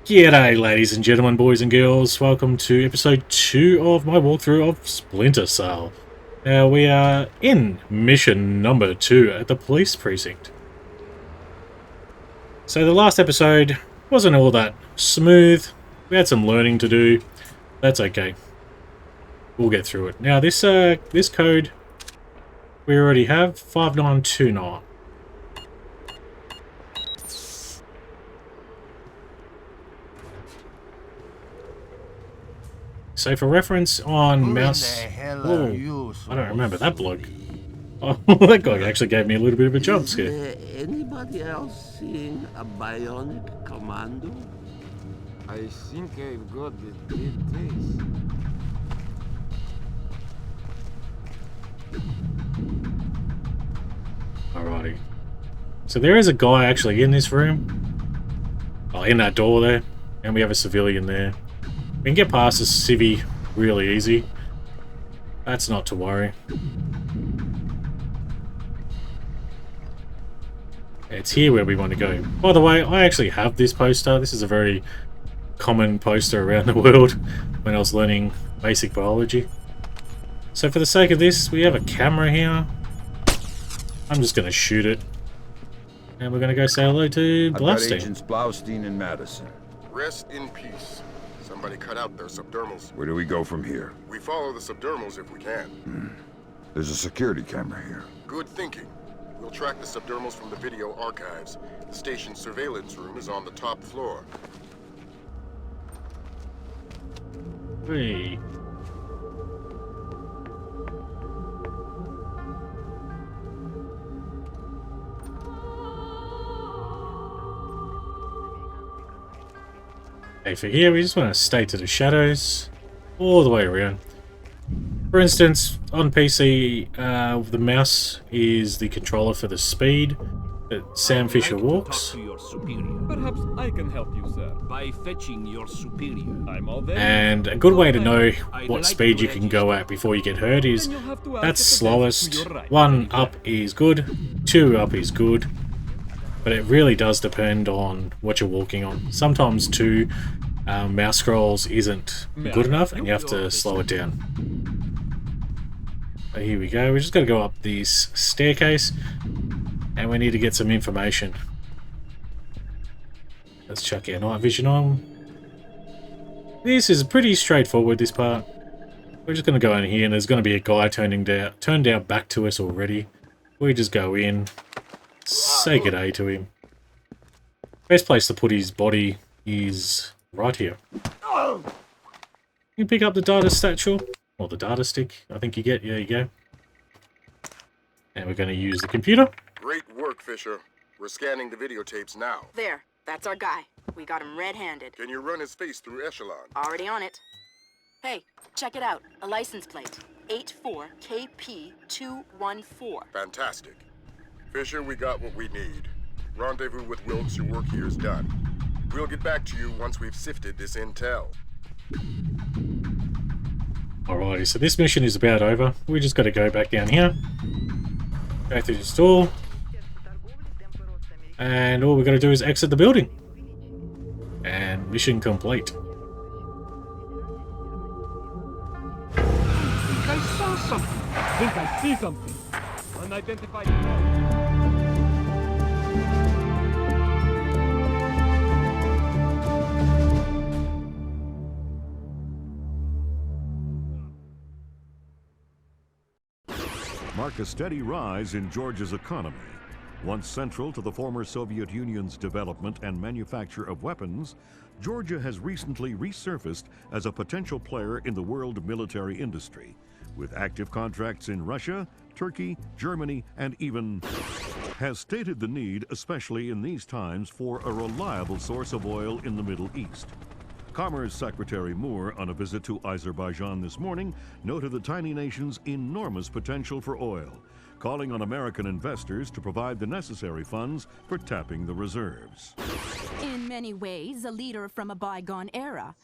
G'day ladies and gentlemen, boys and girls, welcome to episode 2 of my walkthrough of Splinter Cell. Now we are in mission number 2 at the police precinct. So the last episode wasn't all that smooth, we had some learning to do, that's okay. We'll get through it. Now this code we already have, 5929. So for reference on mouse... Oh, I don't remember that bloke. Oh, that guy actually gave me a little bit of a jump scare. Anybody else seeing a bionic commando? I think I've got the taste. Alrighty. So there is a guy actually in this room. Oh, in that door there. And we have a civilian there. We can get past this civvy really easy. That's not to worry. It's here where we want to go. By the way, I actually have this poster. This is a very common poster around the world when I was learning basic biology. So for the sake of this, we have a camera here. I'm just going to shoot it. And we're going to go say hello to Blaustein. I've got Agents Blaustein and Madison. Rest in peace. Somebody cut out their subdermals. Where do we go from here? We follow the subdermals if we can. There's a security camera here. Good thinking. We'll track the subdermals from the video archives. The station's surveillance room is on the top floor. Hey. Okay, for here we just want to stay to the shadows all the way around. For instance, on PC, the mouse is the controller for the speed that Sam Fisher walks. Perhaps I can help you, sir, by fetching your superior. I'm all there. And a good way to know what speed you can go at before you get hurt is that's slowest. 1 up is good, 2 up is good. But it really does depend on what you're walking on. Sometimes 2 mouse scrolls isn't good enough and you have to slow it down. So here we go, we're just going to go up this staircase and we need to get some information. Let's chuck our night vision on. This is pretty straightforward, this part. We're just going to go in here and there's going to be a guy turned our back to us already. We just go in. Say good day to him. Best place to put his body is right here. You can pick up the data satchel, or the data stick, I think you get. There you go. And we're going to use the computer. Great work, Fisher. We're scanning the videotapes now. There, that's our guy. We got him red-handed. Can you run his face through Echelon? Already on it. Hey, check it out. A license plate. 84KP214. Fantastic. Fisher, we got what we need. Rendezvous with Wilkes, your work here is done. We'll get back to you once we've sifted this intel. Alrighty, so this mission is about over. We just got to go back down here. Go through this door. And all we got to do is exit the building. And mission complete. I saw something. I think I see something. Unidentified. Mark a steady rise in Georgia's economy. Once central to the former Soviet Union's development and manufacture of weapons, Georgia has recently resurfaced as a potential player in the world military industry, with active contracts in Russia, Turkey, Germany, and even has stated the need, especially in these times, for a reliable source of oil in the Middle East. Commerce Secretary Moore, on a visit to Azerbaijan this morning, noted the tiny nation's enormous potential for oil, calling on American investors to provide the necessary funds for tapping the reserves. In many ways, a leader from a bygone era.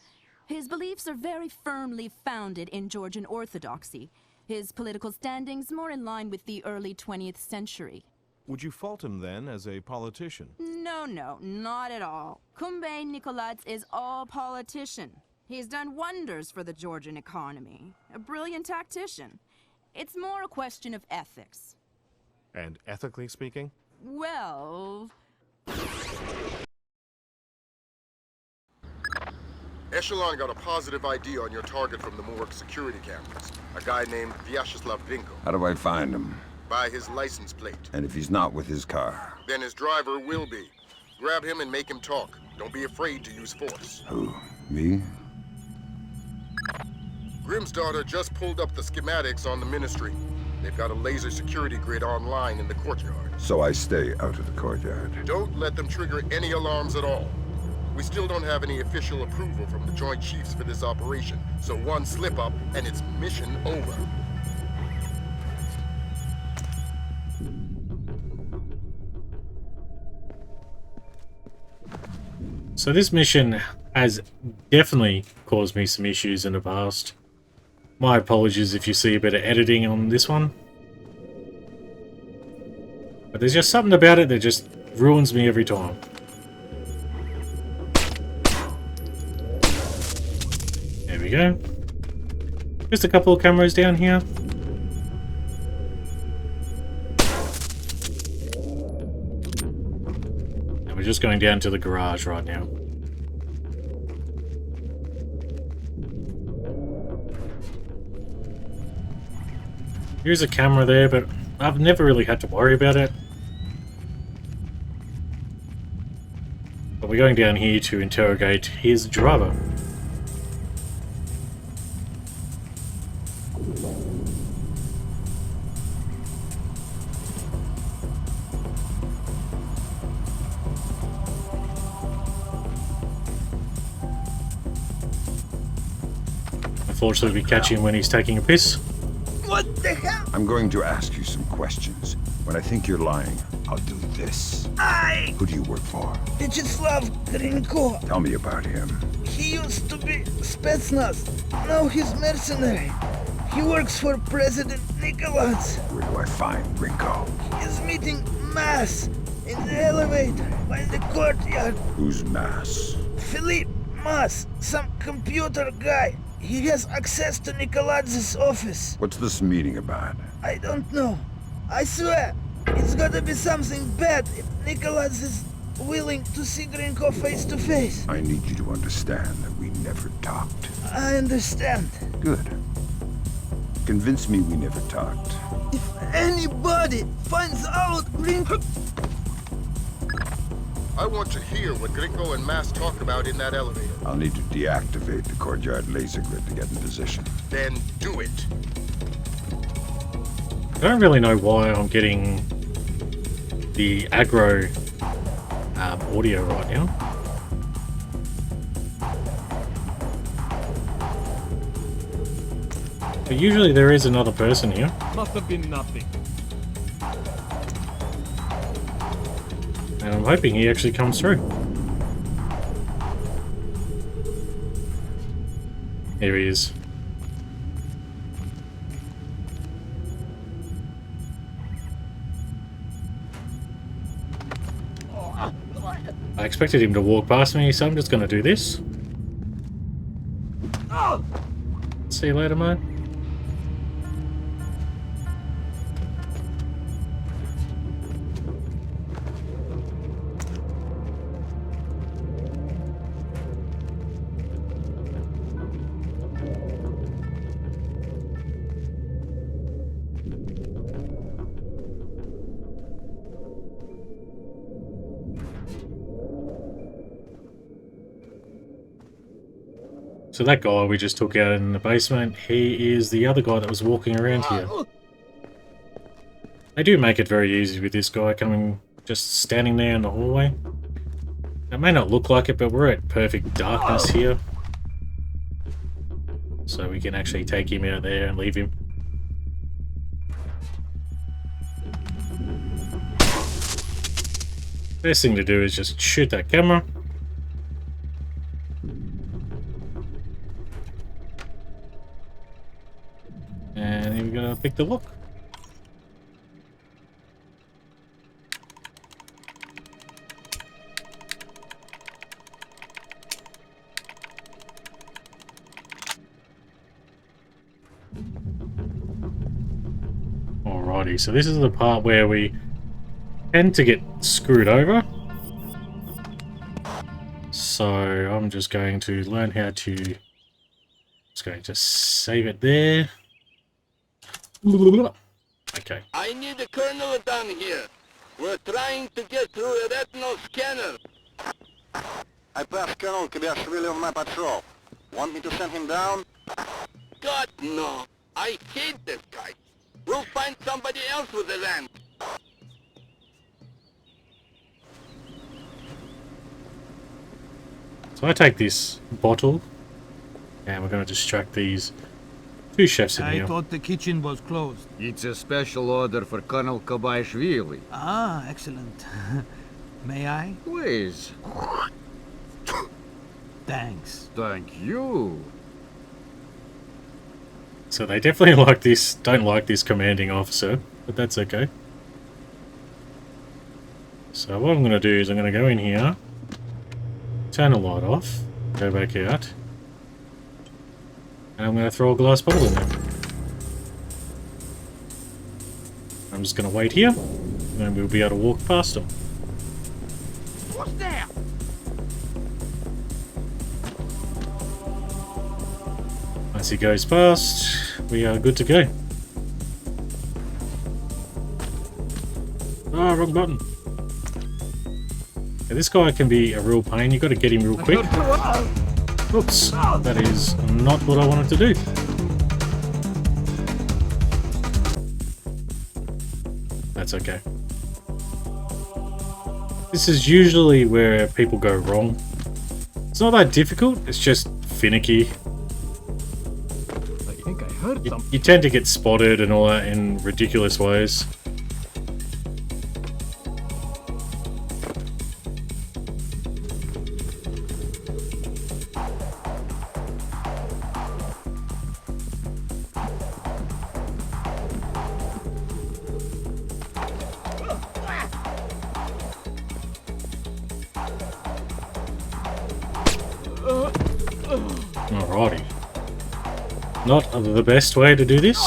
His beliefs are very firmly founded in Georgian orthodoxy. His political standings more in line with the early 20th century. Would you fault him then as a politician? No, not at all. Kumbay Nikoladze is all politician. He's done wonders for the Georgian economy. A brilliant tactician. It's more a question of ethics. And ethically speaking? Well... Echelon got a positive ID on your target from the morgue security cameras. A guy named Vyacheslav Grinko. How do I find him? By his license plate. And if he's not with his car? Then his driver will be. Grab him and make him talk. Don't be afraid to use force. Who? Me? Grimm's daughter just pulled up the schematics on the ministry. They've got a laser security grid online in the courtyard. So I stay out of the courtyard. Don't let them trigger any alarms at all. We still don't have any official approval from the Joint Chiefs for this operation, so one slip-up and it's mission over. So this mission has definitely caused me some issues in the past. My apologies if you see a bit of editing on this one. But there's just something about it that just ruins me every time. There we go. Just a couple of cameras down here. And we're just going down to the garage right now. Here's a camera there, but I've never really had to worry about it. But we're going down here to interrogate his driver. Unfortunately, we catch him when he's taking a piss. What the hell? I'm going to ask you some questions. When I think you're lying, I'll do this. Who do you work for? Vyacheslav Grinko. Tell me about him. He used to be Spetsnaz. Now he's mercenary. He works for President Nikoladze. Where do I find Grinko? He's meeting Mass in the elevator by the courtyard. Who's Mass? Philippe Mass, some computer guy. He has access to Nikoladze's office. What's this meeting about? I don't know. I swear, it's gotta be something bad if Nikoladze is willing to see Grinko face to face. I need you to understand that we never talked. I understand. Good. Convince me we never talked. If anybody finds out Grinko... I want to hear what Grinko and Mass talk about in that elevator. I'll need to deactivate the courtyard laser grid to get in position. Then do it. I don't really know why I'm getting the aggro audio right now. But usually there is another person here. Must have been nothing. And I'm hoping he actually comes through. Here he is. I expected him to walk past me, so I'm just going to do this. See you later, mate. So that guy we just took out in the basement, he is the other guy that was walking around here. They do make it very easy with this guy coming, just standing there in the hallway. It may not look like it, but we're at perfect darkness here. So we can actually take him out there and leave him. Best thing to do is just shoot that camera. And then we're gonna pick the look. Alrighty, so this is the part where we tend to get screwed over. So I'm just going to learn how to... Just going to save it there. Okay. I need a colonel down here. We're trying to get through a retinal scanner. I passed Colonel Kabiashvili on my patrol. Want me to send him down? God, no. I hate this guy. We'll find somebody else with the land. So I take this bottle, and we're going to distract these two chefs in here. I thought the kitchen was closed. It's a special order for Colonel Kabaishvili. Ah, excellent. May I? Please. Thanks. Thank you. So they definitely don't like this commanding officer, but that's okay. So what I'm going to do is I'm going to go in here, turn the light off, go back out, and I'm going to throw a glass bottle in there. I'm just going to wait here, and then we'll be able to walk past them. What's there? Once he goes past, we are good to go. Ah, wrong button. Yeah, this guy can be a real pain. You got to get him real quick. Oops, that is not what I wanted to do. That's okay. This is usually where people go wrong. It's not that difficult, it's just finicky. I think I heard something. You tend to get spotted and all that in ridiculous ways. Alrighty. Not the best way to do this.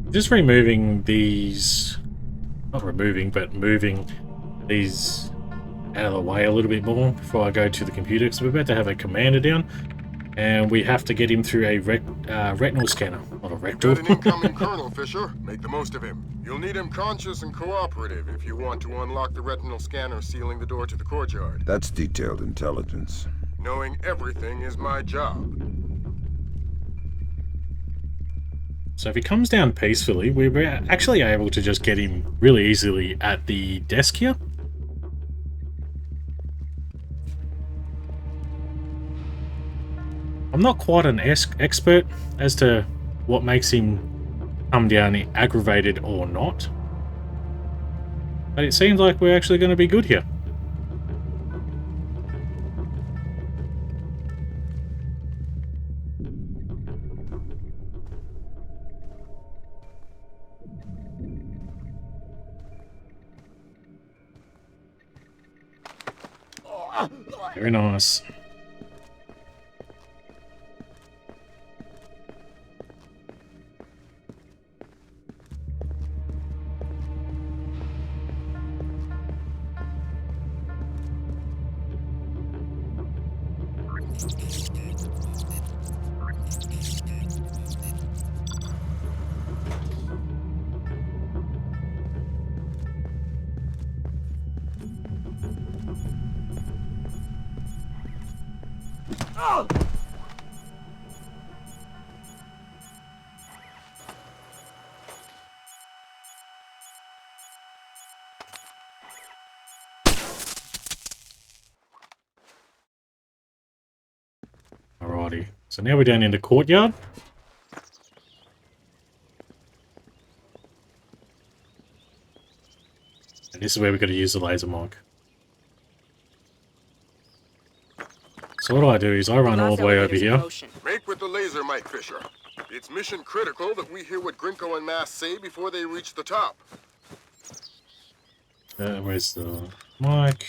Just removing these, not removing, but moving these out of the way a little bit more before I go to the computer, because we're about to have a commander down and we have to get him through a retinal scanner, not a rectal. Got an incoming Colonel, Fisher. Make the most of him. You'll need him conscious and cooperative if you want to unlock the retinal scanner sealing the door to the courtyard. That's detailed intelligence. Knowing everything is my job. So if he comes down peacefully, we're actually able to just get him really easily at the desk here. I'm not quite an expert as to what makes him come down aggravated or not, but it seems like we're actually going to be good here. Very nice. Alrighty. So now we're down in the courtyard. And this is where we're going to use the laser mic. So what I do is I run all the way over here. Make with the laser, Mike Fisher. It's mission critical that we hear what Grinko and Mass say before they reach the top. Where's the mic?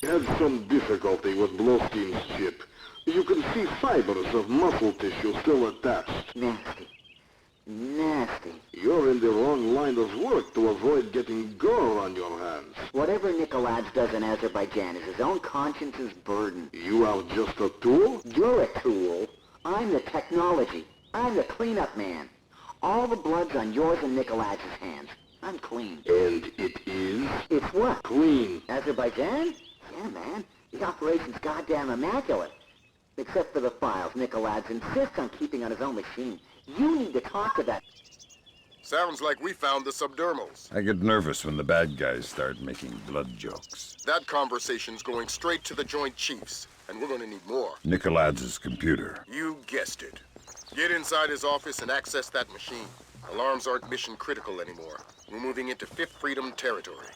We had some difficulty with Blaustein's ship. You can see fibers of muscle tissue still attached. Nasty. Nasty. You're in the wrong line of work to avoid getting gore on your hands. Whatever Nikoladze does in Azerbaijan is his own conscience's burden. You are just a tool? You're a tool. I'm the technology. I'm the cleanup man. All the blood's on yours and Nikoladze's hands. I'm clean. And it is? It's what? Clean. Azerbaijan? Yeah, man. The operation's goddamn immaculate. Except for the files. Nikoladze insists on keeping on his own machine. You need to talk to that. Sounds like we found the subdermals. I get nervous when the bad guys start making blood jokes. That conversation's going straight to the Joint Chiefs, and we're gonna need more. Nikoladze's computer. You guessed it. Get inside his office and access that machine. Alarms aren't mission critical anymore. We're moving into Fifth Freedom territory.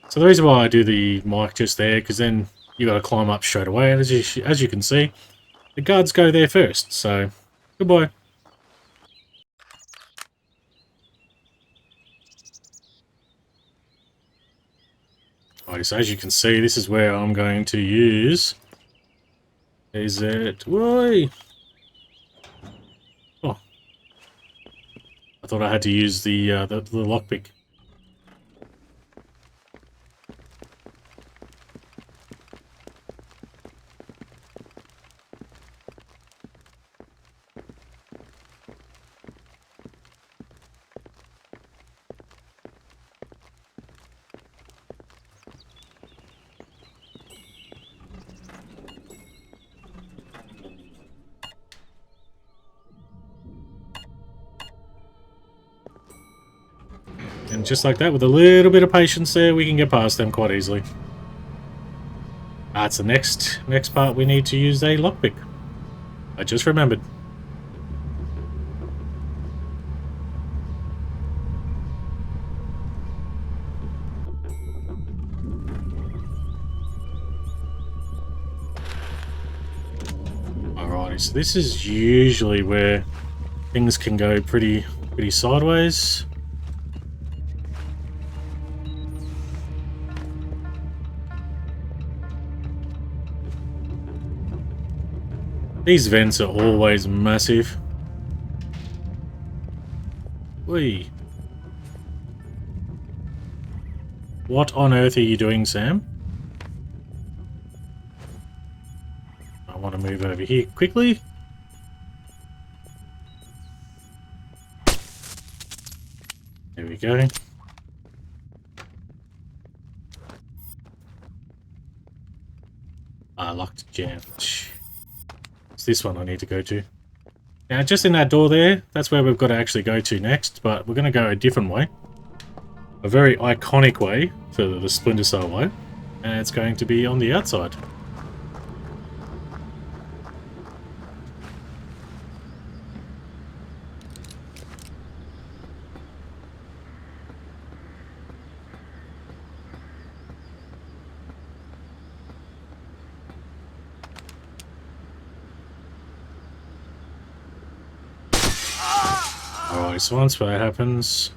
So the reason why I do the mic just there, because then you got to climb up straight away. And as you can see, the guards go there first. So, goodbye. Alright, so as you can see, this is where I'm going to use... Is it... Why? Oh. I thought I had to use the lockpick. And just like that, with a little bit of patience there, we can get past them quite easily. That's the next part we need to use a lockpick. I just remembered. Alrighty, so this is usually where things can go pretty sideways. These vents are always massive. Whee. What on earth are you doing, Sam? I want to move over here quickly. There we go. Locked jam. It's this one I need to go to. Now, just in that door there, that's where we've got to actually go to next, but we're going to go a different way. A very iconic way for the Splinter Cell way, and it's going to be on the outside. Alright, so once that happens,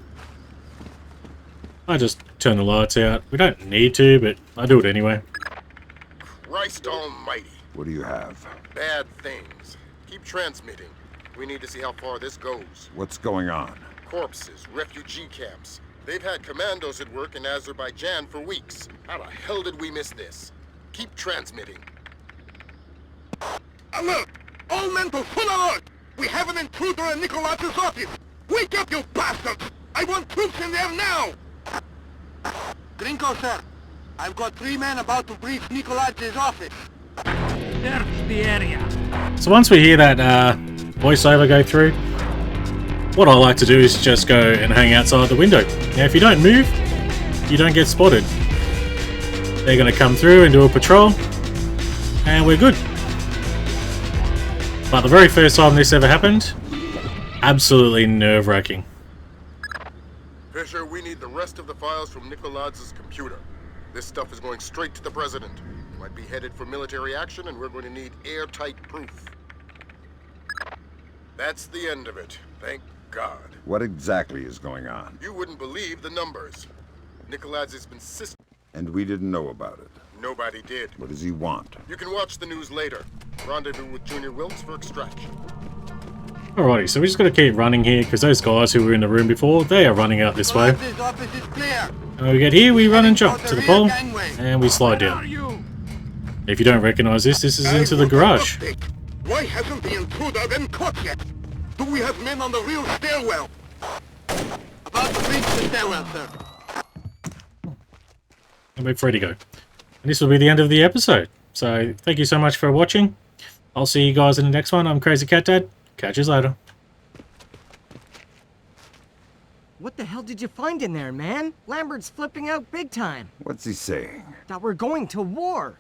I just turn the lights out. We don't need to, but I do it anyway. Christ almighty. What do you have? Bad things. Keep transmitting. We need to see how far this goes. What's going on? Corpses, refugee camps. They've had commandos at work in Azerbaijan for weeks. How the hell did we miss this? Keep transmitting. Alert! All men to full alert! We have an intruder in Nikoladze's office! Wake up, you bastards! I want troops in there now! Grinko, sir. I've got 3 men about to breach Nikoladze's office. Search the area. So once we hear that voiceover go through, what I like to do is just go and hang outside the window. Now if you don't move, you don't get spotted. They're going to come through and do a patrol, and we're good. But the very first time this ever happened, absolutely nerve-wracking. Fisher, we need the rest of the files from Nikoladze's computer. This stuff is going straight to the president. Might be headed for military action, and we're going to need airtight proof. That's the end of it. Thank God. What exactly is going on? You wouldn't believe the numbers. Nikoladze's been And we didn't know about it. Nobody did. What does he want? You can watch the news later. Rendezvous with Junior Wilkes for extraction. Alrighty, so we just gotta keep running here, because those guys who were in the room before, they are running out this way. This office is clear. And when we get here, we run and jump to the pole, and we slide down. If you don't recognize this, this is into the garage. Why hasn't the intruder been caught yet? Do we have men on the real stairwell? About to reach the stairwell, sir. And wait for it to go. And this will be the end of the episode. So, thank you so much for watching. I'll see you guys in the next one. I'm Crazy Cat Dad. Catch you later. What the hell did you find in there, man? Lambert's flipping out big time. What's he saying? That we're going to war.